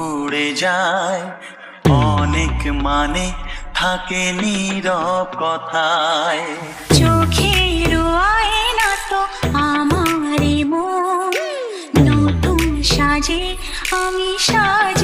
উড়ে যায়, অনেক মানে থাকে নীরব কথায়। চোখের আয়না তো আমারই মন, নতুন সাজে আমি সাজ